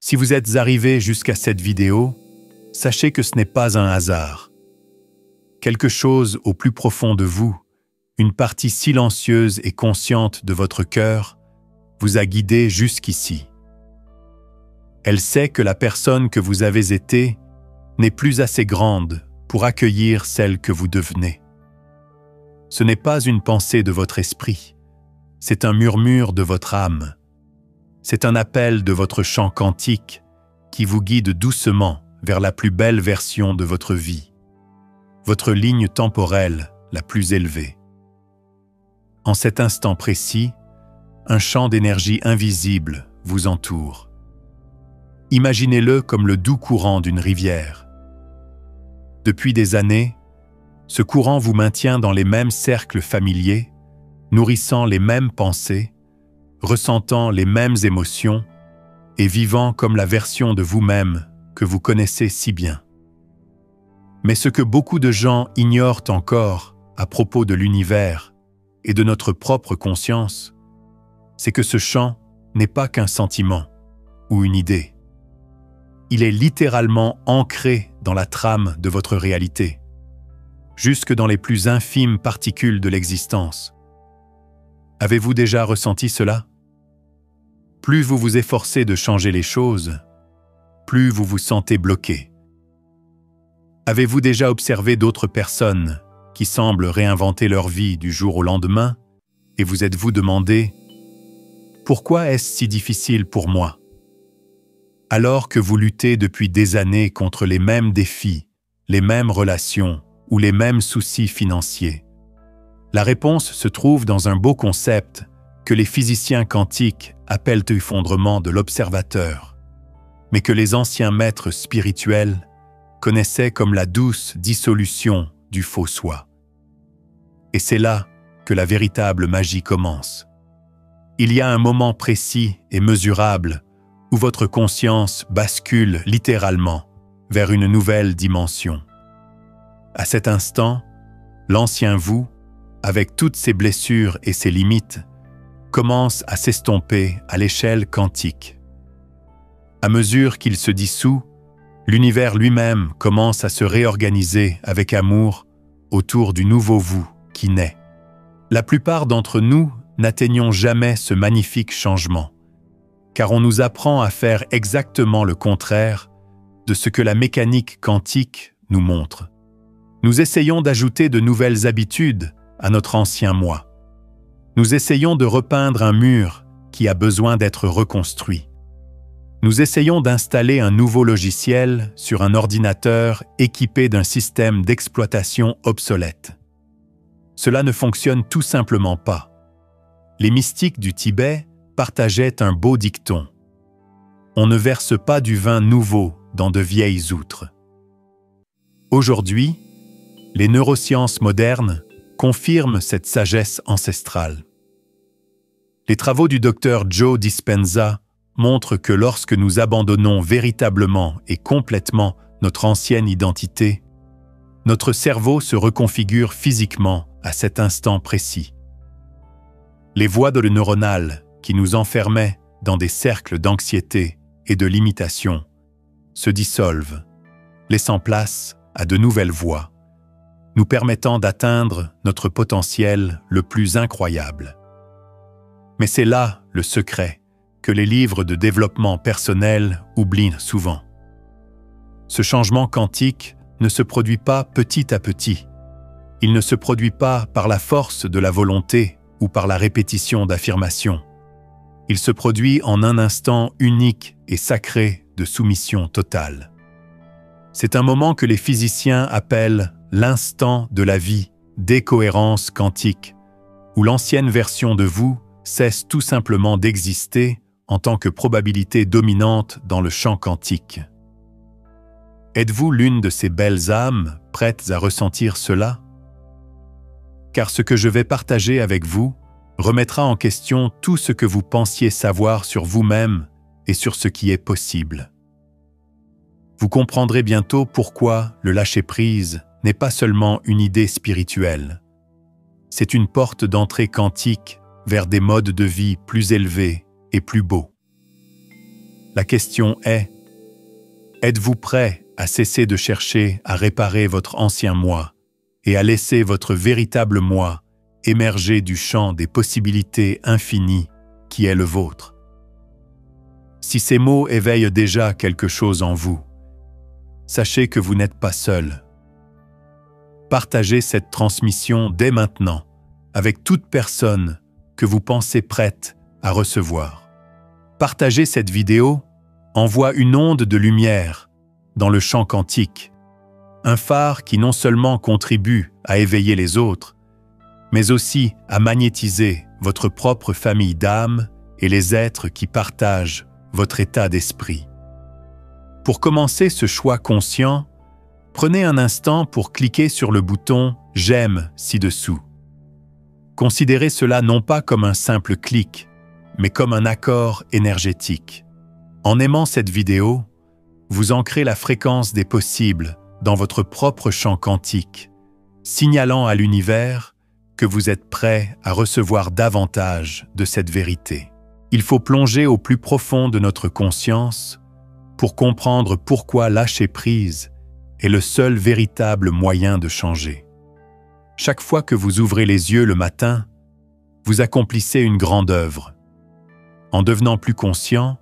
Si vous êtes arrivé jusqu'à cette vidéo, sachez que ce n'est pas un hasard. Quelque chose au plus profond de vous, une partie silencieuse et consciente de votre cœur, vous a guidé jusqu'ici. Elle sait que la personne que vous avez été n'est plus assez grande pour accueillir celle que vous devenez. Ce n'est pas une pensée de votre esprit, c'est un murmure de votre âme. C'est un appel de votre chant quantique qui vous guide doucement vers la plus belle version de votre vie, votre ligne temporelle la plus élevée. En cet instant précis, un champ d'énergie invisible vous entoure. Imaginez-le comme le doux courant d'une rivière. Depuis des années, ce courant vous maintient dans les mêmes cercles familiers, nourrissant les mêmes pensées, ressentant les mêmes émotions et vivant comme la version de vous-même que vous connaissez si bien. Mais ce que beaucoup de gens ignorent encore à propos de l'univers et de notre propre conscience, c'est que ce chant n'est pas qu'un sentiment ou une idée. Il est littéralement ancré dans la trame de votre réalité, jusque dans les plus infimes particules de l'existence. Avez-vous déjà ressenti cela? Plus vous vous efforcez de changer les choses, plus vous vous sentez bloqué. Avez-vous déjà observé d'autres personnes qui semblent réinventer leur vie du jour au lendemain et vous êtes-vous demandé « Pourquoi est-ce si difficile pour moi ?» Alors que vous luttez depuis des années contre les mêmes défis, les mêmes relations ou les mêmes soucis financiers. La réponse se trouve dans un beau concept que les physiciens quantiques appellent effondrement de l'observateur, mais que les anciens maîtres spirituels connaissaient comme la douce dissolution du faux soi. Et c'est là que la véritable magie commence. Il y a un moment précis et mesurable où votre conscience bascule littéralement vers une nouvelle dimension. À cet instant, l'ancien vous, avec toutes ses blessures et ses limites, commence à s'estomper à l'échelle quantique. À mesure qu'il se dissout, l'univers lui-même commence à se réorganiser avec amour autour du nouveau vous qui naît. La plupart d'entre nous n'atteignons jamais ce magnifique changement, car on nous apprend à faire exactement le contraire de ce que la mécanique quantique nous montre. Nous essayons d'ajouter de nouvelles habitudes à notre ancien moi. Nous essayons de repeindre un mur qui a besoin d'être reconstruit. Nous essayons d'installer un nouveau logiciel sur un ordinateur équipé d'un système d'exploitation obsolète. Cela ne fonctionne tout simplement pas. Les mystiques du Tibet partageaient un beau dicton. On ne verse pas du vin nouveau dans de vieilles outres. Aujourd'hui, les neurosciences modernes confirment cette sagesse ancestrale. Les travaux du docteur Joe Dispenza montrent que lorsque nous abandonnons véritablement et complètement notre ancienne identité, notre cerveau se reconfigure physiquement à cet instant précis. Les voies neuronales qui nous enfermaient dans des cercles d'anxiété et de limitation se dissolvent, laissant place à de nouvelles voies, nous permettant d'atteindre notre potentiel le plus incroyable. Mais c'est là le secret que les livres de développement personnel oublient souvent. Ce changement quantique ne se produit pas petit à petit. Il ne se produit pas par la force de la volonté ou par la répétition d'affirmations. Il se produit en un instant unique et sacré de soumission totale. C'est un moment que les physiciens appellent l'instant de la vie, décohérence quantique, où l'ancienne version de vous cesse tout simplement d'exister en tant que probabilité dominante dans le champ quantique. Êtes-vous l'une de ces belles âmes prêtes à ressentir cela? Car ce que je vais partager avec vous remettra en question tout ce que vous pensiez savoir sur vous-même et sur ce qui est possible. Vous comprendrez bientôt pourquoi le lâcher-prise n'est pas seulement une idée spirituelle. C'est une porte d'entrée quantique vers des modes de vie plus élevés et plus beaux. La question est, êtes-vous prêt à cesser de chercher à réparer votre ancien moi et à laisser votre véritable moi émerger du champ des possibilités infinies qui est le vôtre? Si ces mots éveillent déjà quelque chose en vous, sachez que vous n'êtes pas seul. Partagez cette transmission dès maintenant avec toute personne que vous pensez prête à recevoir. Partager cette vidéo envoie une onde de lumière dans le champ quantique, un phare qui non seulement contribue à éveiller les autres, mais aussi à magnétiser votre propre famille d'âme et les êtres qui partagent votre état d'esprit. Pour commencer ce choix conscient, prenez un instant pour cliquer sur le bouton « J'aime » ci-dessous. Considérez cela non pas comme un simple clic, mais comme un accord énergétique. En aimant cette vidéo, vous ancrez la fréquence des possibles dans votre propre champ quantique, signalant à l'univers que vous êtes prêt à recevoir davantage de cette vérité. Il faut plonger au plus profond de notre conscience pour comprendre pourquoi lâcher prise est le seul véritable moyen de changer. Chaque fois que vous ouvrez les yeux le matin, vous accomplissez une grande œuvre. En devenant plus conscient,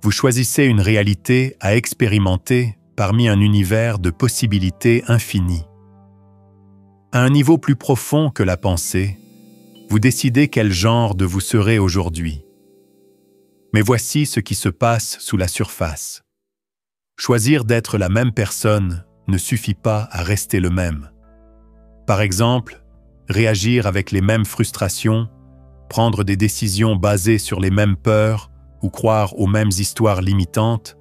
vous choisissez une réalité à expérimenter parmi un univers de possibilités infinies. À un niveau plus profond que la pensée, vous décidez quel genre de vous serez aujourd'hui. Mais voici ce qui se passe sous la surface. Choisir d'être la même personne ne suffit pas à rester le même. Par exemple, réagir avec les mêmes frustrations, prendre des décisions basées sur les mêmes peurs ou croire aux mêmes histoires limitantes,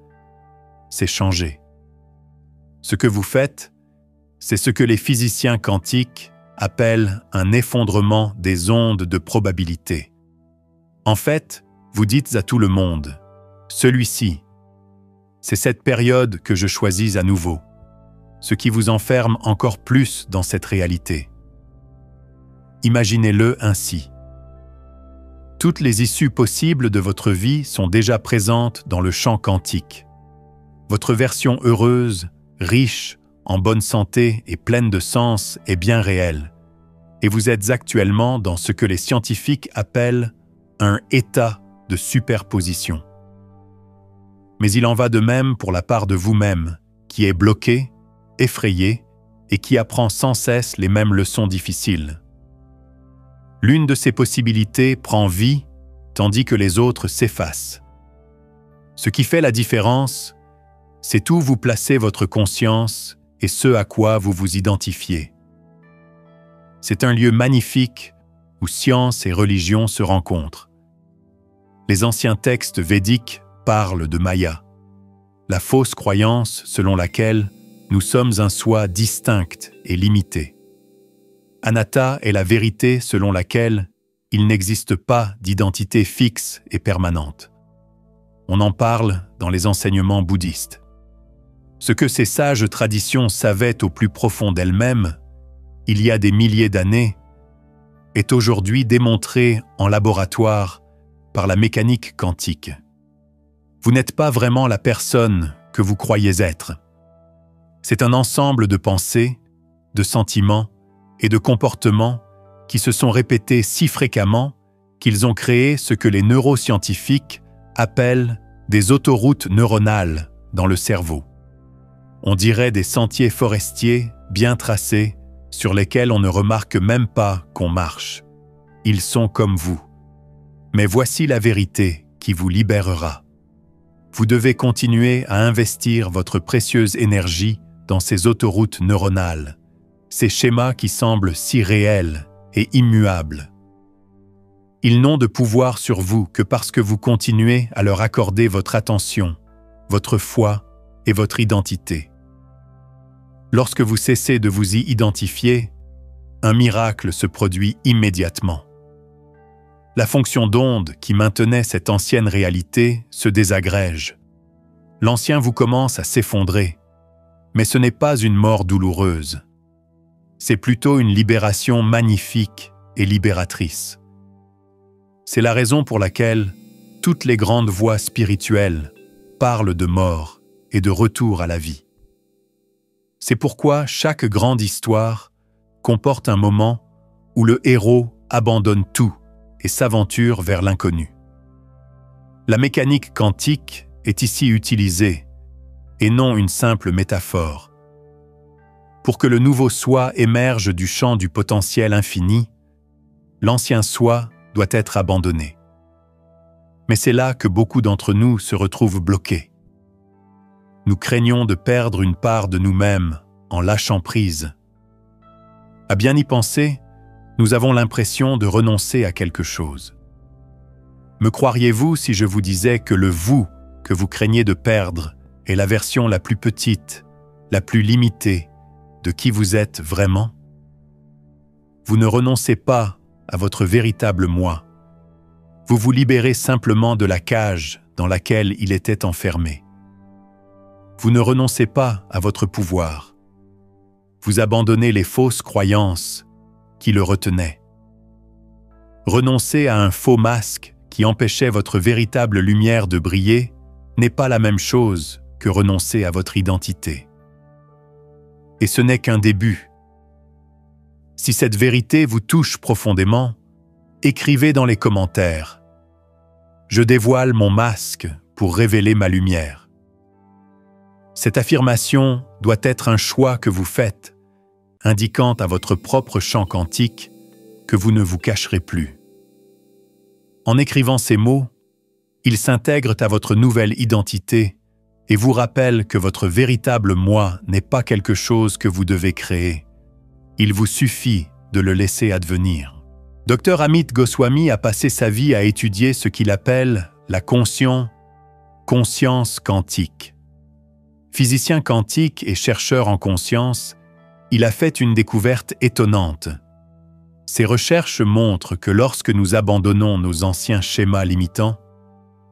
c'est changer. Ce que vous faites, c'est ce que les physiciens quantiques appellent un effondrement des ondes de probabilité. En fait, vous dites à tout le monde, « Celui-ci, c'est cette période que je choisis à nouveau », ce qui vous enferme encore plus dans cette réalité. Imaginez-le ainsi. Toutes les issues possibles de votre vie sont déjà présentes dans le champ quantique. Votre version heureuse, riche, en bonne santé et pleine de sens est bien réelle. Et vous êtes actuellement dans ce que les scientifiques appellent un état de superposition. Mais il en va de même pour la part de vous-même, qui est bloquée, effrayée et qui apprend sans cesse les mêmes leçons difficiles. L'une de ces possibilités prend vie, tandis que les autres s'effacent. Ce qui fait la différence, c'est où vous placez votre conscience et ce à quoi vous vous identifiez. C'est un lieu magnifique où science et religion se rencontrent. Les anciens textes védiques parlent de Maya, la fausse croyance selon laquelle nous sommes un soi distinct et limité. Anatta est la vérité selon laquelle il n'existe pas d'identité fixe et permanente. On en parle dans les enseignements bouddhistes. Ce que ces sages traditions savaient au plus profond d'elles-mêmes, il y a des milliers d'années, est aujourd'hui démontré en laboratoire par la mécanique quantique. Vous n'êtes pas vraiment la personne que vous croyez être. C'est un ensemble de pensées, de sentiments et de comportements qui se sont répétés si fréquemment qu'ils ont créé ce que les neuroscientifiques appellent des autoroutes neuronales dans le cerveau. On dirait des sentiers forestiers bien tracés sur lesquels on ne remarque même pas qu'on marche. Ils sont comme vous. Mais voici la vérité qui vous libérera. Vous devez continuer à investir votre précieuse énergie dans ces autoroutes neuronales, ces schémas qui semblent si réels et immuables. Ils n'ont de pouvoir sur vous que parce que vous continuez à leur accorder votre attention, votre foi et votre identité. Lorsque vous cessez de vous y identifier, un miracle se produit immédiatement. La fonction d'onde qui maintenait cette ancienne réalité se désagrège. L'ancien vous commence à s'effondrer, mais ce n'est pas une mort douloureuse. C'est plutôt une libération magnifique et libératrice. C'est la raison pour laquelle toutes les grandes voies spirituelles parlent de mort et de retour à la vie. C'est pourquoi chaque grande histoire comporte un moment où le héros abandonne tout et s'aventure vers l'inconnu. La mécanique quantique est ici utilisée, et non une simple métaphore. Pour que le nouveau soi émerge du champ du potentiel infini, l'ancien soi doit être abandonné. Mais c'est là que beaucoup d'entre nous se retrouvent bloqués. Nous craignons de perdre une part de nous-mêmes en lâchant prise. À bien y penser, nous avons l'impression de renoncer à quelque chose. Me croiriez-vous si je vous disais que le vous que vous craignez de perdre est la version la plus petite, la plus limitée de qui vous êtes vraiment? Vous ne renoncez pas à votre véritable moi. Vous vous libérez simplement de la cage dans laquelle il était enfermé. Vous ne renoncez pas à votre pouvoir. Vous abandonnez les fausses croyances qui le retenaient. Renoncer à un faux masque qui empêchait votre véritable lumière de briller n'est pas la même chose que renoncer à votre identité. Et ce n'est qu'un début. Si cette vérité vous touche profondément, écrivez dans les commentaires « Je dévoile mon masque pour révéler ma lumière ». Cette affirmation doit être un choix que vous faites, indiquant à votre propre champ quantique que vous ne vous cacherez plus. En écrivant ces mots, ils s'intègrent à votre nouvelle identité et vous rappellent que votre véritable moi n'est pas quelque chose que vous devez créer. Il vous suffit de le laisser advenir. Dr Amit Goswami a passé sa vie à étudier ce qu'il appelle la conscience quantique. Physicien quantique et chercheur en conscience, il a fait une découverte étonnante. Ses recherches montrent que lorsque nous abandonnons nos anciens schémas limitants,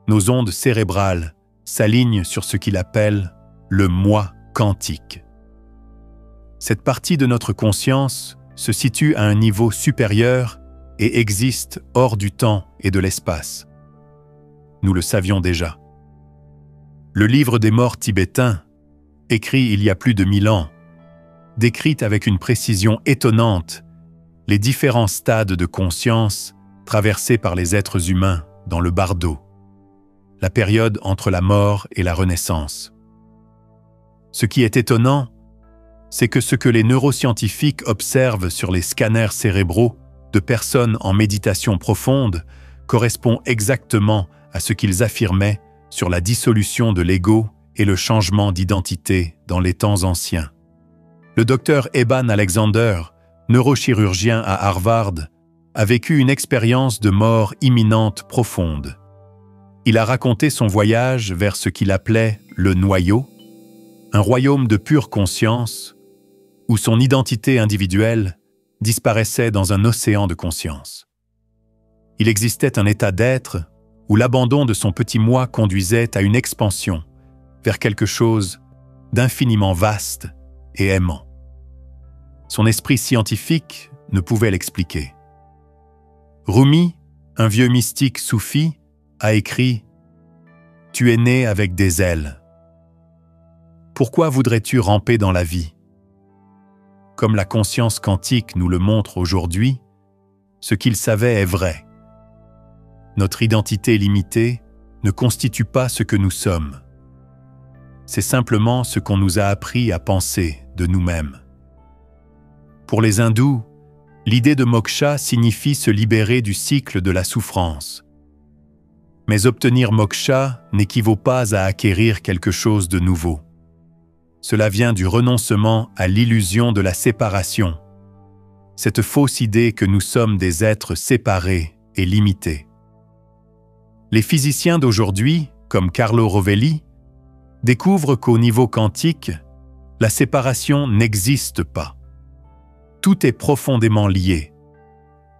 nos ondes cérébrales s'alignent sur ce qu'il appelle le moi quantique. Cette partie de notre conscience se situe à un niveau supérieur et existe hors du temps et de l'espace. Nous le savions déjà. Le livre des morts tibétain, écrit il y a plus de 1000 ans, décrit avec une précision étonnante les différents stades de conscience traversés par les êtres humains dans le bardo, la période entre la mort et la renaissance. Ce qui est étonnant, c'est que ce que les neuroscientifiques observent sur les scanners cérébraux de personnes en méditation profonde correspond exactement à ce qu'ils affirmaient sur la dissolution de l'ego et le changement d'identité dans les temps anciens. Le docteur Eben Alexander, neurochirurgien à Harvard, a vécu une expérience de mort imminente profonde. Il a raconté son voyage vers ce qu'il appelait le noyau, un royaume de pure conscience, où son identité individuelle disparaissait dans un océan de conscience. Il existait un état d'être où l'abandon de son petit moi conduisait à une expansion vers quelque chose d'infiniment vaste et aimant. Son esprit scientifique ne pouvait l'expliquer. Rumi, un vieux mystique soufi, a écrit « Tu es né avec des ailes. Pourquoi voudrais-tu ramper dans la vie ?» Comme la conscience quantique nous le montre aujourd'hui, ce qu'il savait est vrai. Notre identité limitée ne constitue pas ce que nous sommes. C'est simplement ce qu'on nous a appris à penser de nous-mêmes. Pour les hindous, l'idée de moksha signifie se libérer du cycle de la souffrance. Mais obtenir moksha n'équivaut pas à acquérir quelque chose de nouveau. Cela vient du renoncement à l'illusion de la séparation, cette fausse idée que nous sommes des êtres séparés et limités. Les physiciens d'aujourd'hui, comme Carlo Rovelli, découvrent qu'au niveau quantique, la séparation n'existe pas. Tout est profondément lié.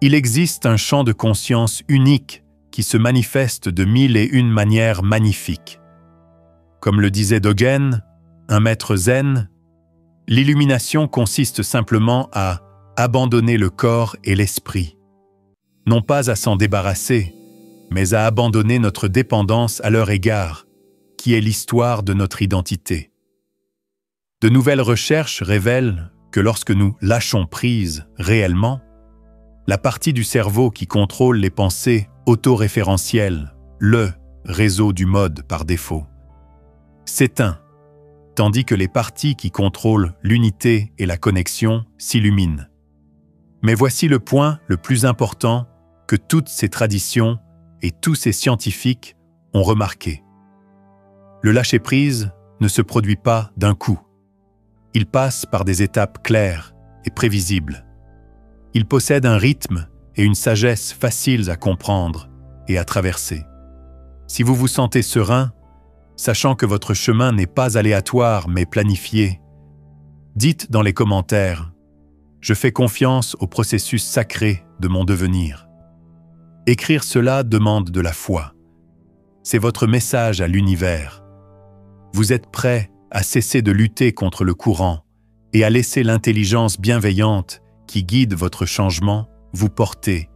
Il existe un champ de conscience unique qui se manifeste de 1001 manières magnifiques. Comme le disait Dogen, un maître zen, l'illumination consiste simplement à abandonner le corps et l'esprit. Non pas à s'en débarrasser, mais à abandonner notre dépendance à leur égard, qui est l'histoire de notre identité. De nouvelles recherches révèlent que lorsque nous lâchons prise réellement, la partie du cerveau qui contrôle les pensées autoréférentielles, le réseau du mode par défaut, s'éteint, tandis que les parties qui contrôlent l'unité et la connexion s'illuminent. Mais voici le point le plus important que toutes ces traditions et tous ces scientifiques ont remarqué. Le lâcher-prise ne se produit pas d'un coup. Il passe par des étapes claires et prévisibles. Il possède un rythme et une sagesse faciles à comprendre et à traverser. Si vous vous sentez serein, sachant que votre chemin n'est pas aléatoire mais planifié, dites dans les commentaires « Je fais confiance au processus sacré de mon devenir ». Écrire cela demande de la foi. C'est votre message à l'univers. Vous êtes prêt à cesser de lutter contre le courant et à laisser l'intelligence bienveillante qui guide votre changement vous porter,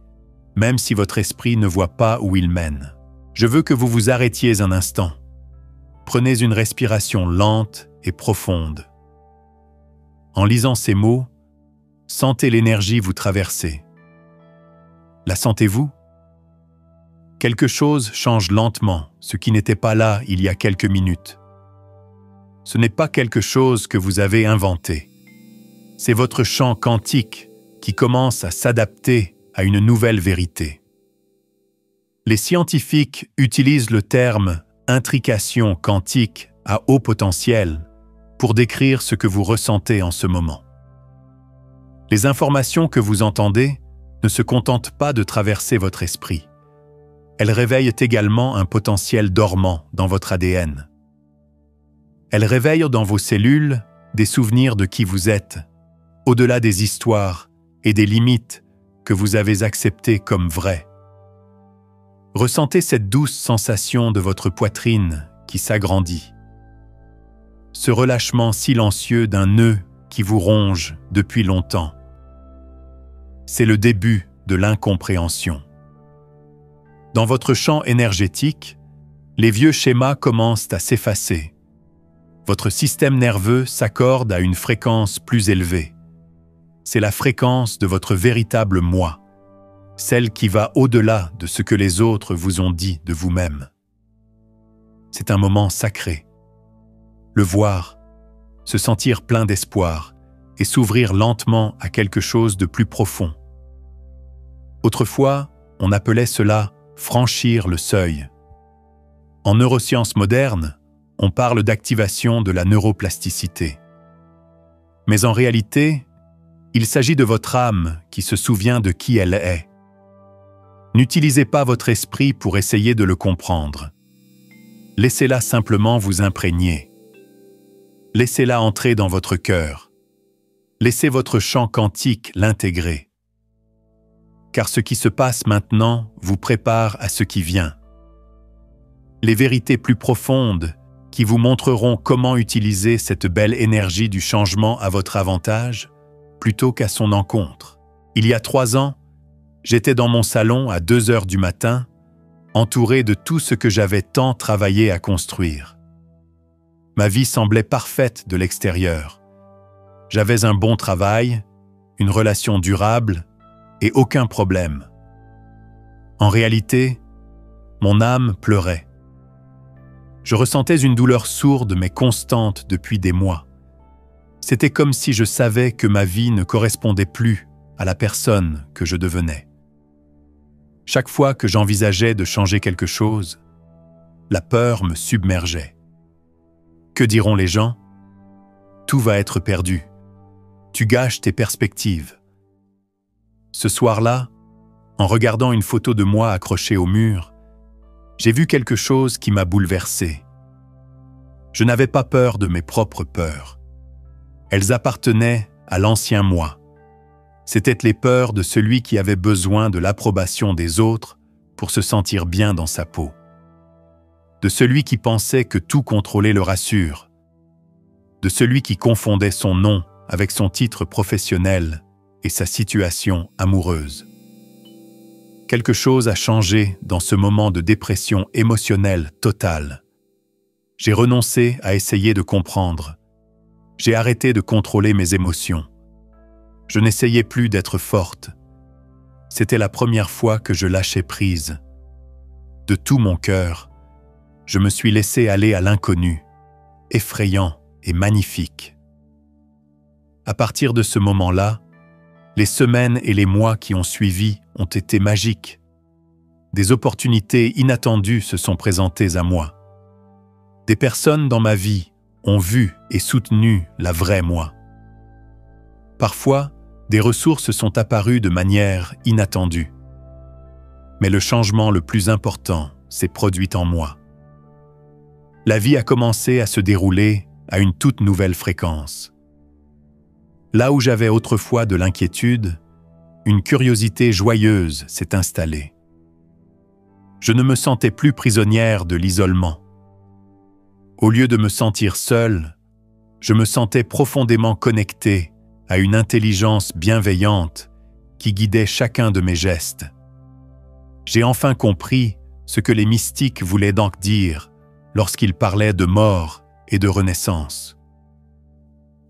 même si votre esprit ne voit pas où il mène. Je veux que vous vous arrêtiez un instant. Prenez une respiration lente et profonde. En lisant ces mots, sentez l'énergie vous traverser. La sentez-vous? Quelque chose change lentement, ce qui n'était pas là il y a quelques minutes. Ce n'est pas quelque chose que vous avez inventé. C'est votre champ quantique qui commence à s'adapter à une nouvelle vérité. Les scientifiques utilisent le terme « intrication quantique à haut potentiel » pour décrire ce que vous ressentez en ce moment. Les informations que vous entendez ne se contentent pas de traverser votre esprit. Elles réveillent également un potentiel dormant dans votre ADN. Elles réveillent dans vos cellules des souvenirs de qui vous êtes, au-delà des histoires et des limites que vous avez acceptées comme vraies. Ressentez cette douce sensation de votre poitrine qui s'agrandit. Ce relâchement silencieux d'un nœud qui vous ronge depuis longtemps. C'est le début de l'incompréhension. Dans votre champ énergétique, les vieux schémas commencent à s'effacer. Votre système nerveux s'accorde à une fréquence plus élevée. C'est la fréquence de votre véritable moi, celle qui va au-delà de ce que les autres vous ont dit de vous-même. C'est un moment sacré. Le voir, se sentir plein d'espoir et s'ouvrir lentement à quelque chose de plus profond. Autrefois, on appelait cela « franchir le seuil ». En neurosciences modernes, on parle d'activation de la neuroplasticité. Mais en réalité, il s'agit de votre âme qui se souvient de qui elle est. N'utilisez pas votre esprit pour essayer de le comprendre. Laissez-la simplement vous imprégner. Laissez-la entrer dans votre cœur. Laissez votre champ quantique l'intégrer. Car ce qui se passe maintenant vous prépare à ce qui vient. Les vérités plus profondes qui vous montreront comment utiliser cette belle énergie du changement à votre avantage plutôt qu'à son encontre. Il y a 3 ans, j'étais dans mon salon à 2 heures du matin, entouré de tout ce que j'avais tant travaillé à construire. Ma vie semblait parfaite de l'extérieur. J'avais un bon travail, une relation durable et aucun problème. En réalité, mon âme pleurait. Je ressentais une douleur sourde mais constante depuis des mois. C'était comme si je savais que ma vie ne correspondait plus à la personne que je devenais. Chaque fois que j'envisageais de changer quelque chose, la peur me submergeait. Que diront les gens? Tout va être perdu. Tu gâches tes perspectives. Ce soir-là, en regardant une photo de moi accrochée au mur, j'ai vu quelque chose qui m'a bouleversé. Je n'avais pas peur de mes propres peurs. Elles appartenaient à l'ancien moi. C'étaient les peurs de celui qui avait besoin de l'approbation des autres pour se sentir bien dans sa peau. De celui qui pensait que tout contrôler le rassure. De celui qui confondait son nom avec son titre professionnel et sa situation amoureuse. Quelque chose a changé dans ce moment de dépression émotionnelle totale. J'ai renoncé à essayer de comprendre. J'ai arrêté de contrôler mes émotions. Je n'essayais plus d'être forte. C'était la première fois que je lâchais prise. De tout mon cœur, je me suis laissé aller à l'inconnu, effrayant et magnifique. À partir de ce moment-là, les semaines et les mois qui ont suivi ont été magiques. Des opportunités inattendues se sont présentées à moi. Des personnes dans ma vie ont vu et soutenu la vraie moi. Parfois, des ressources sont apparues de manière inattendue. Mais le changement le plus important s'est produit en moi. La vie a commencé à se dérouler à une toute nouvelle fréquence. Là où j'avais autrefois de l'inquiétude, une curiosité joyeuse s'est installée. Je ne me sentais plus prisonnière de l'isolement. Au lieu de me sentir seule, je me sentais profondément connectée à une intelligence bienveillante qui guidait chacun de mes gestes. J'ai enfin compris ce que les mystiques voulaient donc dire lorsqu'ils parlaient de mort et de renaissance.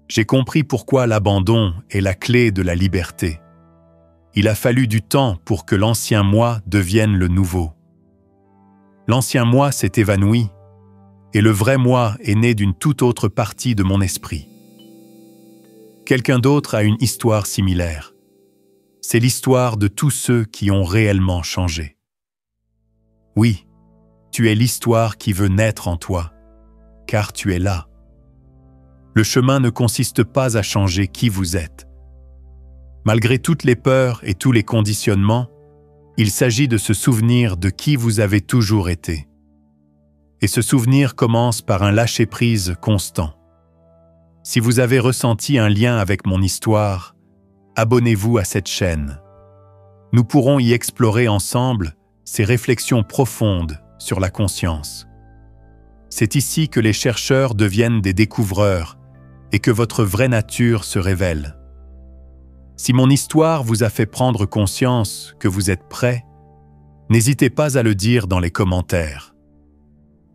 J'ai compris pourquoi l'abandon est la clé de la liberté. Il a fallu du temps pour que l'ancien moi devienne le nouveau. L'ancien moi s'est évanoui, et le vrai moi est né d'une toute autre partie de mon esprit. Quelqu'un d'autre a une histoire similaire. C'est l'histoire de tous ceux qui ont réellement changé. Oui, tu es l'histoire qui veut naître en toi, car tu es là. Le chemin ne consiste pas à changer qui vous êtes. Malgré toutes les peurs et tous les conditionnements, il s'agit de se souvenir de qui vous avez toujours été. Et ce souvenir commence par un lâcher-prise constant. Si vous avez ressenti un lien avec mon histoire, abonnez-vous à cette chaîne. Nous pourrons y explorer ensemble ces réflexions profondes sur la conscience. C'est ici que les chercheurs deviennent des découvreurs et que votre vraie nature se révèle. Si mon histoire vous a fait prendre conscience que vous êtes prêt, n'hésitez pas à le dire dans les commentaires.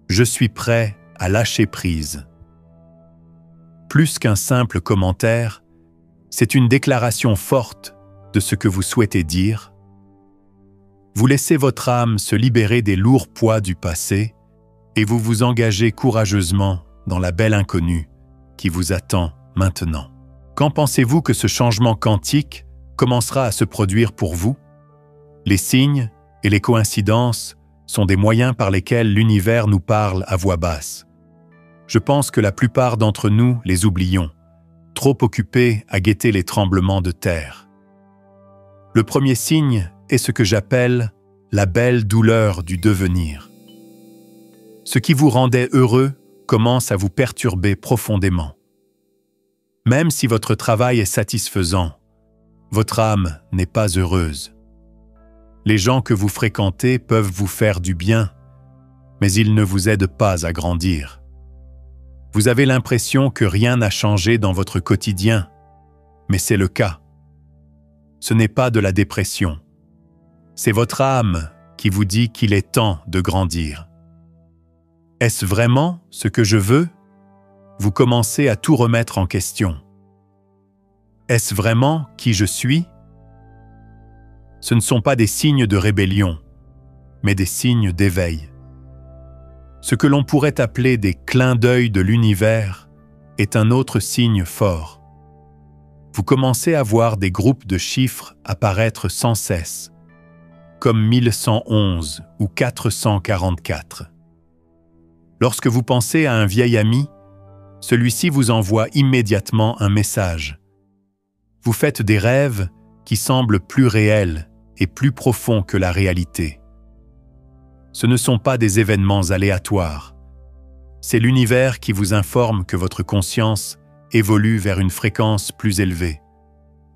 Je suis prêt à lâcher prise. Plus qu'un simple commentaire, c'est une déclaration forte de ce que vous souhaitez dire. Vous laissez votre âme se libérer des lourds poids du passé et vous vous engagez courageusement dans la belle inconnue qui vous attend maintenant. Quand pensez-vous que ce changement quantique commencera à se produire pour vous? Les signes et les coïncidences sont des moyens par lesquels l'univers nous parle à voix basse. Je pense que la plupart d'entre nous les oublions, trop occupés à guetter les tremblements de terre. Le premier signe est ce que j'appelle la belle douleur du devenir. Ce qui vous rendait heureux commence à vous perturber profondément. Même si votre travail est satisfaisant, votre âme n'est pas heureuse. Les gens que vous fréquentez peuvent vous faire du bien, mais ils ne vous aident pas à grandir. Vous avez l'impression que rien n'a changé dans votre quotidien, mais c'est le cas. Ce n'est pas de la dépression. C'est votre âme qui vous dit qu'il est temps de grandir. Est-ce vraiment ce que je veux? Vous commencez à tout remettre en question. Est-ce vraiment qui je suis? Ce ne sont pas des signes de rébellion, mais des signes d'éveil. Ce que l'on pourrait appeler des clins d'œil de l'univers est un autre signe fort. Vous commencez à voir des groupes de chiffres apparaître sans cesse, comme 1111 ou 444. Lorsque vous pensez à un vieil ami, celui-ci vous envoie immédiatement un message. Vous faites des rêves qui semblent plus réels et plus profonds que la réalité. Ce ne sont pas des événements aléatoires. C'est l'univers qui vous informe que votre conscience évolue vers une fréquence plus élevée,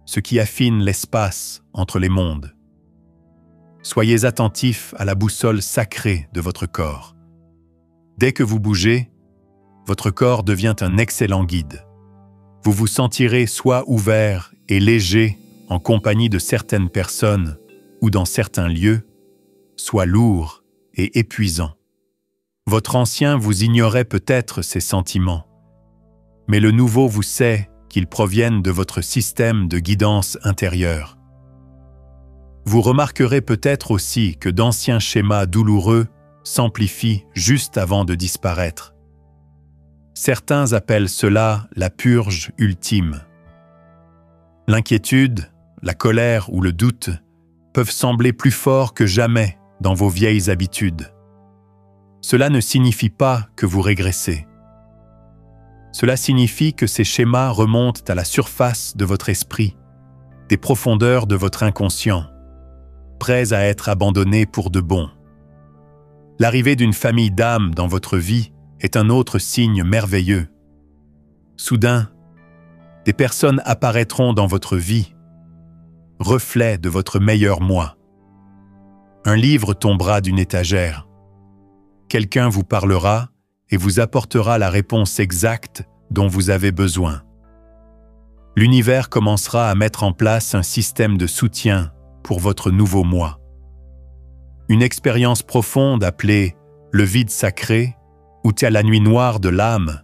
ce qui affine l'espace entre les mondes. Soyez attentifs à la boussole sacrée de votre corps. Dès que vous bougez, votre corps devient un excellent guide. Vous vous sentirez soit ouvert et léger en compagnie de certaines personnes ou dans certains lieux, soit lourd et épuisant. Votre ancien vous ignorait peut-être ces sentiments, mais le nouveau vous sait qu'ils proviennent de votre système de guidance intérieure. Vous remarquerez peut-être aussi que d'anciens schémas douloureux s'amplifient juste avant de disparaître. Certains appellent cela la purge ultime. L'inquiétude, la colère ou le doute peuvent sembler plus forts que jamais dans vos vieilles habitudes. Cela ne signifie pas que vous régressez. Cela signifie que ces schémas remontent à la surface de votre esprit, des profondeurs de votre inconscient, prêts à être abandonnés pour de bon. L'arrivée d'une famille d'âmes dans votre vie est un autre signe merveilleux. Soudain, des personnes apparaîtront dans votre vie, reflets de votre meilleur moi. Un livre tombera d'une étagère. Quelqu'un vous parlera et vous apportera la réponse exacte dont vous avez besoin. L'univers commencera à mettre en place un système de soutien pour votre nouveau moi. Une expérience profonde appelée le vide sacré ou la nuit noire de l'âme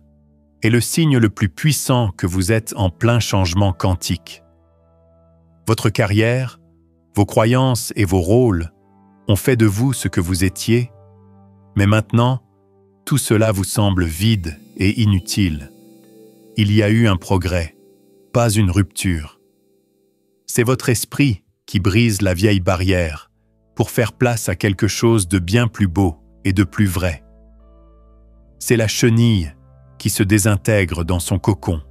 est le signe le plus puissant que vous êtes en plein changement quantique. Votre carrière, vos croyances et vos rôles ont fait de vous ce que vous étiez, mais maintenant, tout cela vous semble vide et inutile. Il y a eu un progrès, pas une rupture. C'est votre esprit qui brise la vieille barrière pour faire place à quelque chose de bien plus beau et de plus vrai. C'est la chenille qui se désintègre dans son cocon.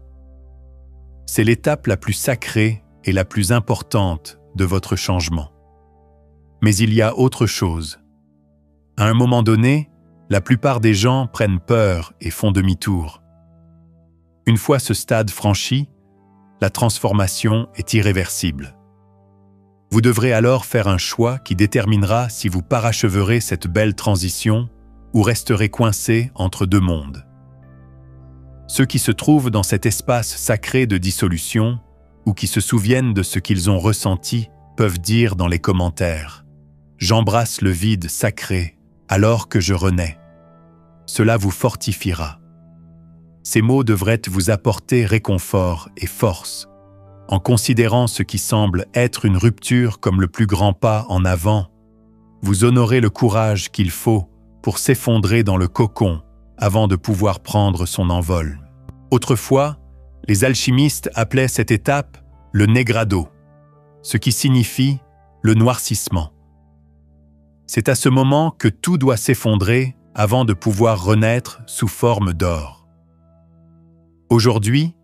C'est l'étape la plus sacrée et la plus importante de votre changement. Mais il y a autre chose. À un moment donné, la plupart des gens prennent peur et font demi-tour. Une fois ce stade franchi, la transformation est irréversible. Vous devrez alors faire un choix qui déterminera si vous paracheverez cette belle transition ou resterez coincé entre deux mondes. Ceux qui se trouvent dans cet espace sacré de dissolution ou qui se souviennent de ce qu'ils ont ressenti peuvent dire dans les commentaires « J'embrasse le vide sacré alors que je renais ». Cela vous fortifiera. Ces mots devraient vous apporter réconfort et force. En considérant ce qui semble être une rupture comme le plus grand pas en avant, vous honorez le courage qu'il faut pour s'effondrer dans le cocon avant de pouvoir prendre son envol. Autrefois, les alchimistes appelaient cette étape le negrado, ce qui signifie le noircissement. C'est à ce moment que tout doit s'effondrer avant de pouvoir renaître sous forme d'or. Aujourd'hui,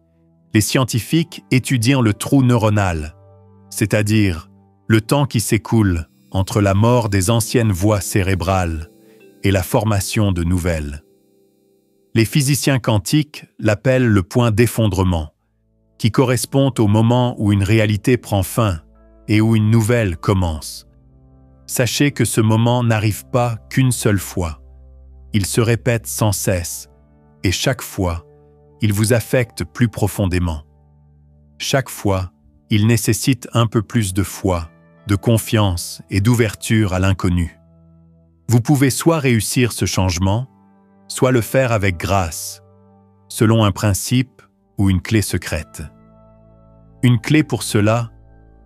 les scientifiques étudient le trou neuronal, c'est-à-dire le temps qui s'écoule entre la mort des anciennes voies cérébrales et la formation de nouvelles. Les physiciens quantiques l'appellent le point d'effondrement, qui correspond au moment où une réalité prend fin et où une nouvelle commence. Sachez que ce moment n'arrive pas qu'une seule fois. Il se répète sans cesse, et chaque fois, il vous affecte plus profondément. Chaque fois, il nécessite un peu plus de foi, de confiance et d'ouverture à l'inconnu. Vous pouvez soit réussir ce changement, soit le faire avec grâce, selon un principe ou une clé secrète. Une clé pour cela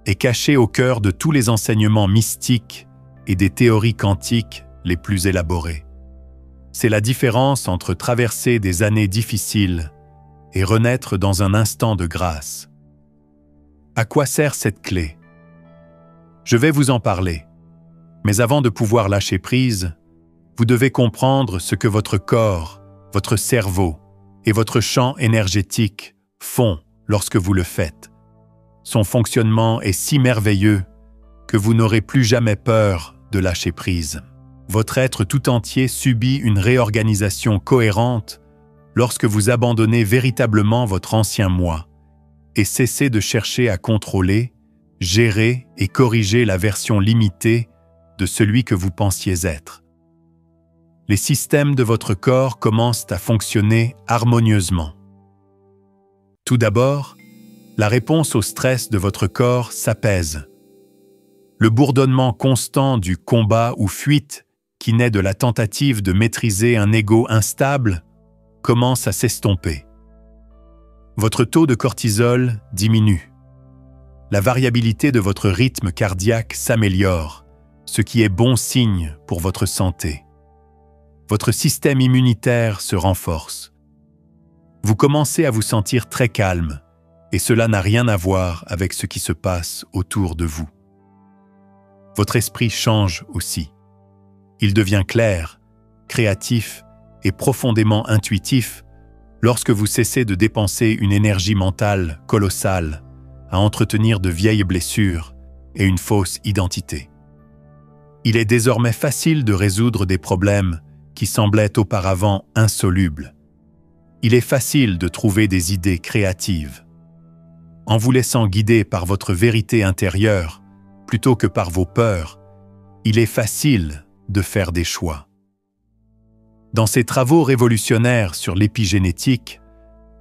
est cachée au cœur de tous les enseignements mystiques et des théories quantiques les plus élaborées. C'est la différence entre traverser des années difficiles et renaître dans un instant de grâce. À quoi sert cette clé? Je vais vous en parler, mais avant de pouvoir lâcher prise, vous devez comprendre ce que votre corps, votre cerveau et votre champ énergétique font lorsque vous le faites. Son fonctionnement est si merveilleux que vous n'aurez plus jamais peur de lâcher prise. Votre être tout entier subit une réorganisation cohérente lorsque vous abandonnez véritablement votre ancien moi et cessez de chercher à contrôler, gérer et corriger la version limitée de celui que vous pensiez être. Les systèmes de votre corps commencent à fonctionner harmonieusement. Tout d'abord, la réponse au stress de votre corps s'apaise. Le bourdonnement constant du combat ou fuite qui naît de la tentative de maîtriser un ego instable commence à s'estomper. Votre taux de cortisol diminue. La variabilité de votre rythme cardiaque s'améliore, ce qui est bon signe pour votre santé. Votre système immunitaire se renforce. Vous commencez à vous sentir très calme, et cela n'a rien à voir avec ce qui se passe autour de vous. Votre esprit change aussi. Il devient clair, créatif et profondément intuitif lorsque vous cessez de dépenser une énergie mentale colossale à entretenir de vieilles blessures et une fausse identité. Il est désormais facile de résoudre des problèmes qui semblaient auparavant insolubles. Il est facile de trouver des idées créatives. En vous laissant guider par votre vérité intérieure, plutôt que par vos peurs, il est facile de faire des choix. Dans ses travaux révolutionnaires sur l'épigénétique,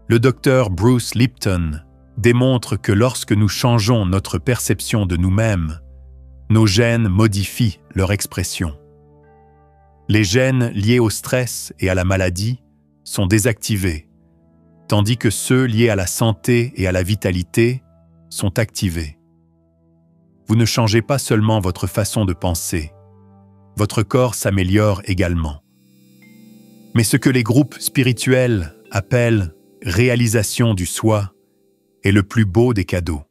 le docteur Bruce Lipton démontre que lorsque nous changeons notre perception de nous-mêmes, nos gènes modifient leur expression. Les gènes liés au stress et à la maladie sont désactivés, tandis que ceux liés à la santé et à la vitalité sont activés. Vous ne changez pas seulement votre façon de penser, votre corps s'améliore également. Mais ce que les groupes spirituels appellent « réalisation du soi » est le plus beau des cadeaux.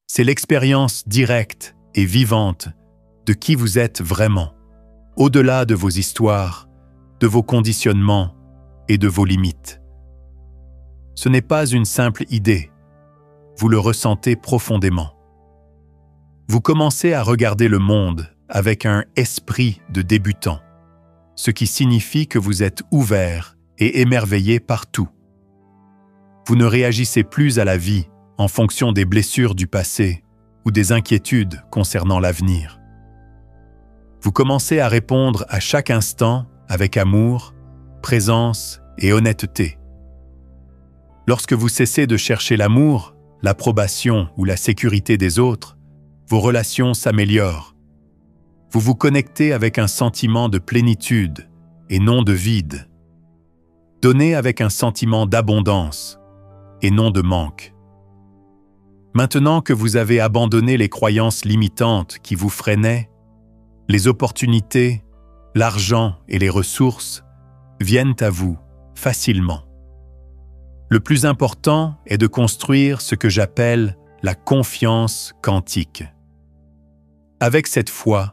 C'est l'expérience directe et vivante de qui vous êtes vraiment, au-delà de vos histoires, de vos conditionnements et de vos limites. Ce n'est pas une simple idée, vous le ressentez profondément. Vous commencez à regarder le monde avec un esprit de débutant, ce qui signifie que vous êtes ouvert et émerveillé par tout. Vous ne réagissez plus à la vie en fonction des blessures du passé ou des inquiétudes concernant l'avenir. Vous commencez à répondre à chaque instant avec amour, présence et honnêteté. Lorsque vous cessez de chercher l'amour, l'approbation ou la sécurité des autres, vos relations s'améliorent. Vous vous connectez avec un sentiment de plénitude et non de vide. Donnez avec un sentiment d'abondance et non de manque. Maintenant que vous avez abandonné les croyances limitantes qui vous freinaient, les opportunités, l'argent et les ressources viennent à vous facilement. Le plus important est de construire ce que j'appelle la confiance quantique. Avec cette foi,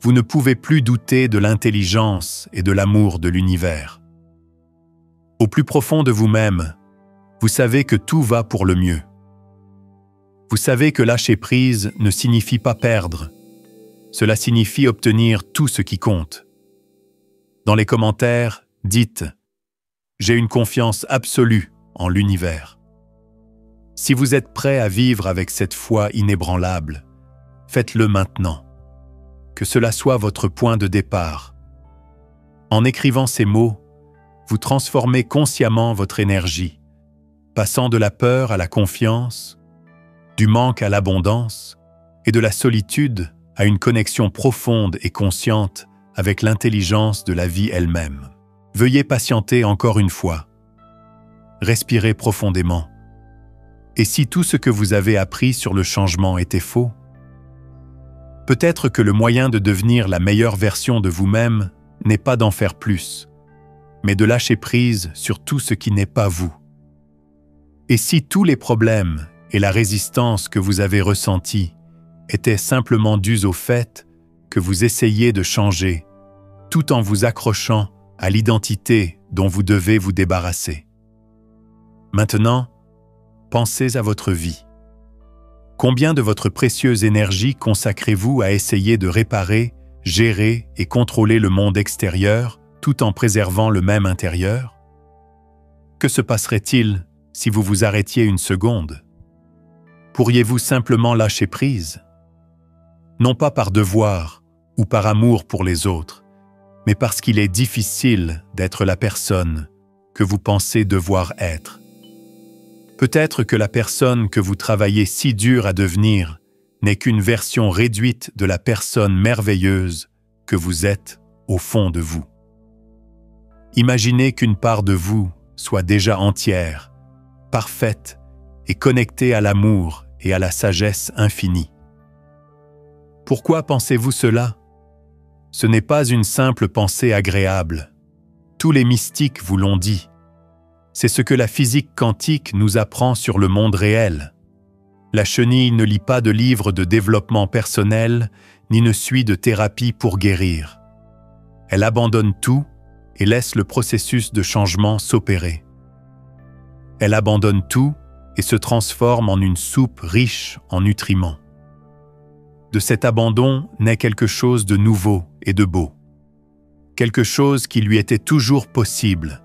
vous ne pouvez plus douter de l'intelligence et de l'amour de l'univers. Au plus profond de vous-même, vous savez que tout va pour le mieux. Vous savez que lâcher prise ne signifie pas perdre. Cela signifie obtenir tout ce qui compte. Dans les commentaires, dites « J'ai une confiance absolue en l'univers ». Si vous êtes prêt à vivre avec cette foi inébranlable, faites-le maintenant. Que cela soit votre point de départ. En écrivant ces mots, vous transformez consciemment votre énergie, passant de la peur à la confiance, du manque à l'abondance et de la solitude à une connexion profonde et consciente avec l'intelligence de la vie elle-même. Veuillez patienter encore une fois. Respirez profondément. Et si tout ce que vous avez appris sur le changement était faux? Peut-être que le moyen de devenir la meilleure version de vous-même n'est pas d'en faire plus, mais de lâcher prise sur tout ce qui n'est pas vous. Et si tous les problèmes et la résistance que vous avez ressentis étaient simplement dus au fait que vous essayez de changer, tout en vous accrochant à l'identité dont vous devez vous débarrasser. Maintenant, pensez à votre vie. Combien de votre précieuse énergie consacrez-vous à essayer de réparer, gérer et contrôler le monde extérieur tout en préservant le même intérieur? Que se passerait-il si vous vous arrêtiez une seconde? Pourriez-vous simplement lâcher prise? Non pas par devoir ou par amour pour les autres, mais parce qu'il est difficile d'être la personne que vous pensez devoir être. Peut-être que la personne que vous travaillez si dur à devenir n'est qu'une version réduite de la personne merveilleuse que vous êtes au fond de vous. Imaginez qu'une part de vous soit déjà entière, parfaite et connectée à l'amour et à la sagesse infinie. Pourquoi pensez-vous cela? Ce n'est pas une simple pensée agréable. Tous les mystiques vous l'ont dit. C'est ce que la physique quantique nous apprend sur le monde réel. La chenille ne lit pas de livres de développement personnel, ni ne suit de thérapie pour guérir. Elle abandonne tout et laisse le processus de changement s'opérer. Elle abandonne tout et se transforme en une soupe riche en nutriments. De cet abandon naît quelque chose de nouveau et de beau. Quelque chose qui lui était toujours possible,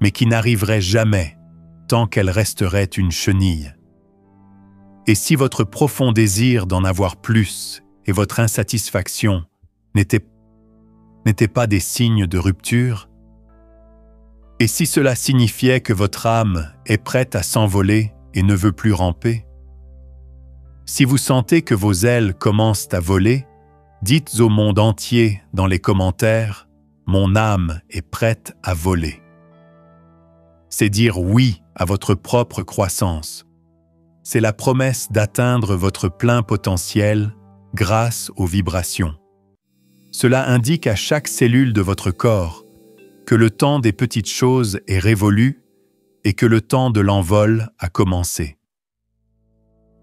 mais qui n'arriverait jamais tant qu'elle resterait une chenille. Et si votre profond désir d'en avoir plus et votre insatisfaction n'étaient pas des signes de rupture? Et si cela signifiait que votre âme est prête à s'envoler et ne veut plus ramper? Si vous sentez que vos ailes commencent à voler, dites au monde entier dans les commentaires « Mon âme est prête à voler ». C'est dire oui à votre propre croissance. C'est la promesse d'atteindre votre plein potentiel grâce aux vibrations. Cela indique à chaque cellule de votre corps que le temps des petites choses est révolu et que le temps de l'envol a commencé.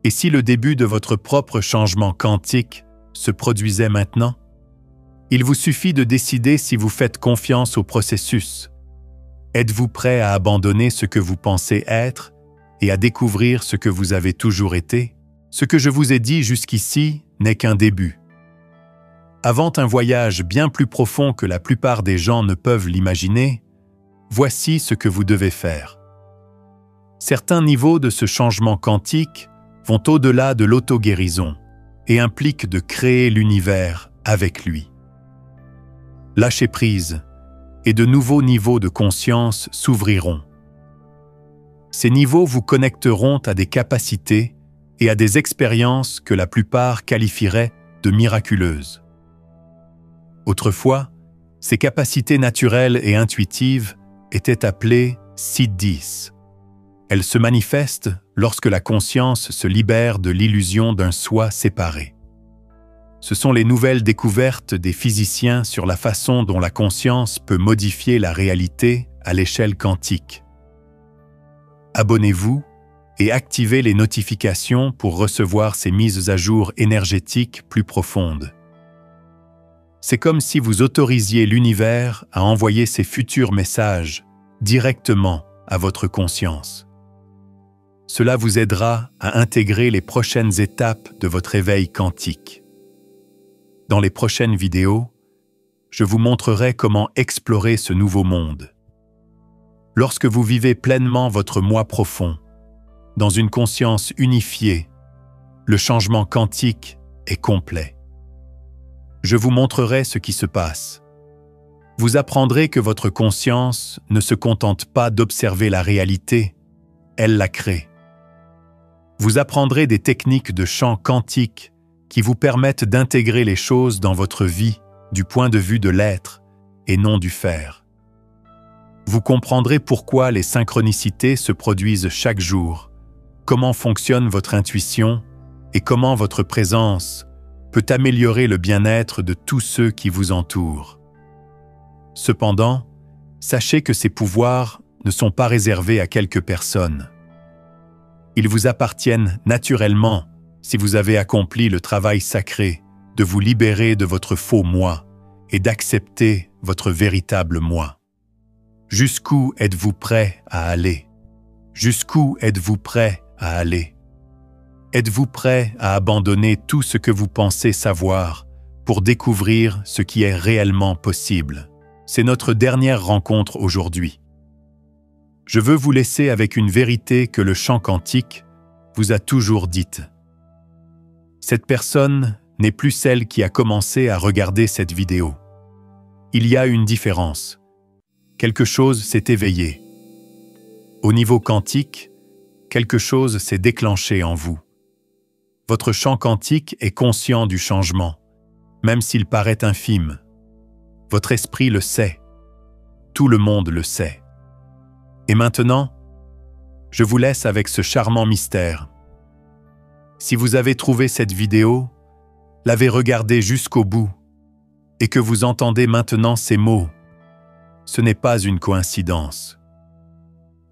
Et si le début de votre propre changement quantique se produisait maintenant? Il vous suffit de décider si vous faites confiance au processus. Êtes-vous prêt à abandonner ce que vous pensez être et à découvrir ce que vous avez toujours été? Ce que je vous ai dit jusqu'ici n'est qu'un début. Avant un voyage bien plus profond que la plupart des gens ne peuvent l'imaginer, voici ce que vous devez faire. Certains niveaux de ce changement quantique vont au-delà de l'auto-guérison et impliquent de créer l'univers avec lui. Lâchez prise et de nouveaux niveaux de conscience s'ouvriront. Ces niveaux vous connecteront à des capacités et à des expériences que la plupart qualifieraient de miraculeuses. Autrefois, ces capacités naturelles et intuitives étaient appelées siddhis. Elles se manifestent lorsque la conscience se libère de l'illusion d'un soi séparé. Ce sont les nouvelles découvertes des physiciens sur la façon dont la conscience peut modifier la réalité à l'échelle quantique. Abonnez-vous et activez les notifications pour recevoir ces mises à jour énergétiques plus profondes. C'est comme si vous autorisiez l'univers à envoyer ses futurs messages directement à votre conscience. Cela vous aidera à intégrer les prochaines étapes de votre éveil quantique. Dans les prochaines vidéos, je vous montrerai comment explorer ce nouveau monde. Lorsque vous vivez pleinement votre moi profond, dans une conscience unifiée, le changement quantique est complet. Je vous montrerai ce qui se passe. Vous apprendrez que votre conscience ne se contente pas d'observer la réalité, elle la crée. Vous apprendrez des techniques de champ quantique qui vous permettent d'intégrer les choses dans votre vie du point de vue de l'être et non du faire. Vous comprendrez pourquoi les synchronicités se produisent chaque jour, comment fonctionne votre intuition et comment votre présence peut améliorer le bien-être de tous ceux qui vous entourent. Cependant, sachez que ces pouvoirs ne sont pas réservés à quelques personnes. Ils vous appartiennent naturellement si vous avez accompli le travail sacré de vous libérer de votre faux moi et d'accepter votre véritable moi. Jusqu'où êtes-vous prêt à aller? Jusqu'où êtes-vous prêt à aller? Êtes-vous prêt à abandonner tout ce que vous pensez savoir pour découvrir ce qui est réellement possible? C'est notre dernière rencontre aujourd'hui. Je veux vous laisser avec une vérité que le champ quantique vous a toujours dite. Cette personne n'est plus celle qui a commencé à regarder cette vidéo. Il y a une différence. Quelque chose s'est éveillé. Au niveau quantique, quelque chose s'est déclenché en vous. Votre champ quantique est conscient du changement, même s'il paraît infime. Votre esprit le sait. Tout le monde le sait. Et maintenant, je vous laisse avec ce charmant mystère. Si vous avez trouvé cette vidéo, l'avez regardée jusqu'au bout, et que vous entendez maintenant ces mots, ce n'est pas une coïncidence.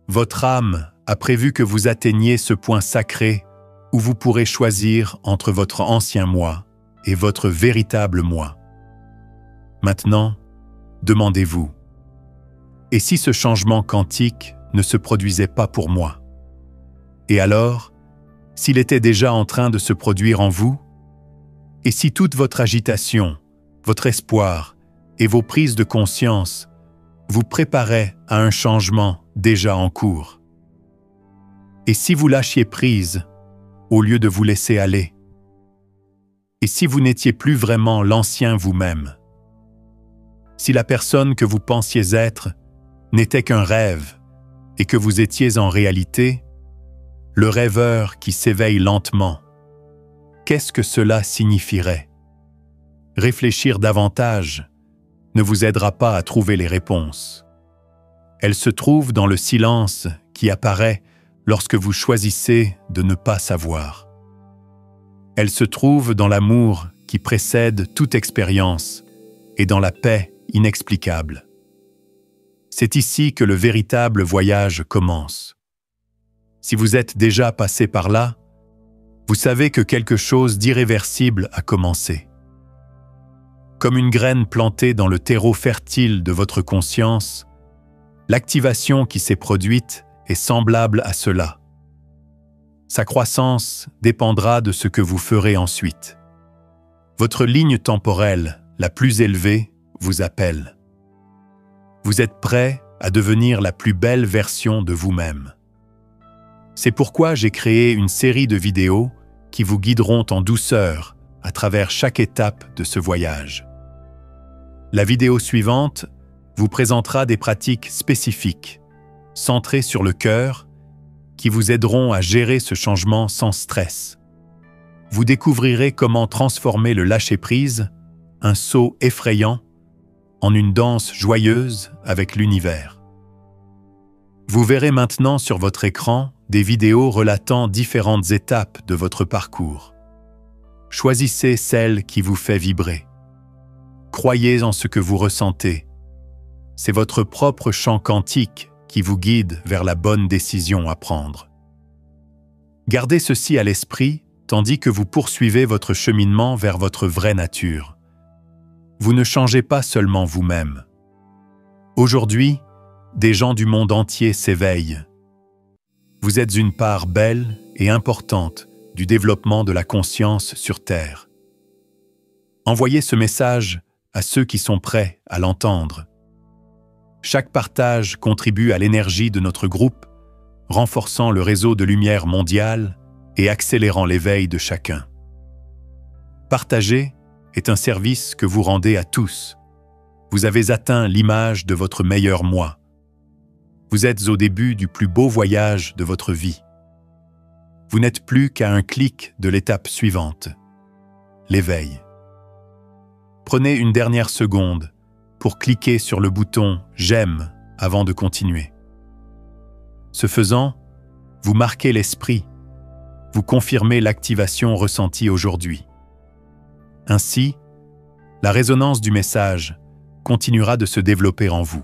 Votre âme a prévu que vous atteigniez ce point sacré où vous pourrez choisir entre votre ancien moi et votre véritable moi. Maintenant, demandez-vous, et si ce changement quantique ne se produisait pas pour moi? Et alors, s'il était déjà en train de se produire en vous? Et si toute votre agitation, votre espoir et vos prises de conscience vous préparaient à un changement déjà en cours? Et si vous lâchiez prise au lieu de vous laisser aller? Et si vous n'étiez plus vraiment l'ancien vous-même? Si la personne que vous pensiez être n'était qu'un rêve et que vous étiez en réalité le rêveur qui s'éveille lentement, qu'est-ce que cela signifierait? Réfléchir davantage ne vous aidera pas à trouver les réponses. Elles se trouvent dans le silence qui apparaît lorsque vous choisissez de ne pas savoir. Elles se trouvent dans l'amour qui précède toute expérience et dans la paix inexplicable. C'est ici que le véritable voyage commence. Si vous êtes déjà passé par là, vous savez que quelque chose d'irréversible a commencé. Comme une graine plantée dans le terreau fertile de votre conscience, l'activation qui s'est produite est semblable à cela. Sa croissance dépendra de ce que vous ferez ensuite. Votre ligne temporelle, la plus élevée, vous appelle. Vous êtes prêt à devenir la plus belle version de vous-même. C'est pourquoi j'ai créé une série de vidéos qui vous guideront en douceur à travers chaque étape de ce voyage. La vidéo suivante vous présentera des pratiques spécifiques, centrées sur le cœur, qui vous aideront à gérer ce changement sans stress. Vous découvrirez comment transformer le lâcher-prise, un saut effrayant, en une danse joyeuse avec l'univers. Vous verrez maintenant sur votre écran des vidéos relatant différentes étapes de votre parcours. Choisissez celle qui vous fait vibrer. Croyez en ce que vous ressentez. C'est votre propre champ quantique qui vous guide vers la bonne décision à prendre. Gardez ceci à l'esprit tandis que vous poursuivez votre cheminement vers votre vraie nature. Vous ne changez pas seulement vous-même. Aujourd'hui, des gens du monde entier s'éveillent. Vous êtes une part belle et importante du développement de la conscience sur Terre. Envoyez ce message à ceux qui sont prêts à l'entendre. Chaque partage contribue à l'énergie de notre groupe, renforçant le réseau de lumière mondiale et accélérant l'éveil de chacun. Partager est un service que vous rendez à tous. Vous avez atteint l'image de votre meilleur moi. Vous êtes au début du plus beau voyage de votre vie. Vous n'êtes plus qu'à un clic de l'étape suivante, l'éveil. Prenez une dernière seconde pour cliquer sur le bouton « J'aime » avant de continuer. Ce faisant, vous marquez l'esprit, vous confirmez l'activation ressentie aujourd'hui. Ainsi, la résonance du message continuera de se développer en vous.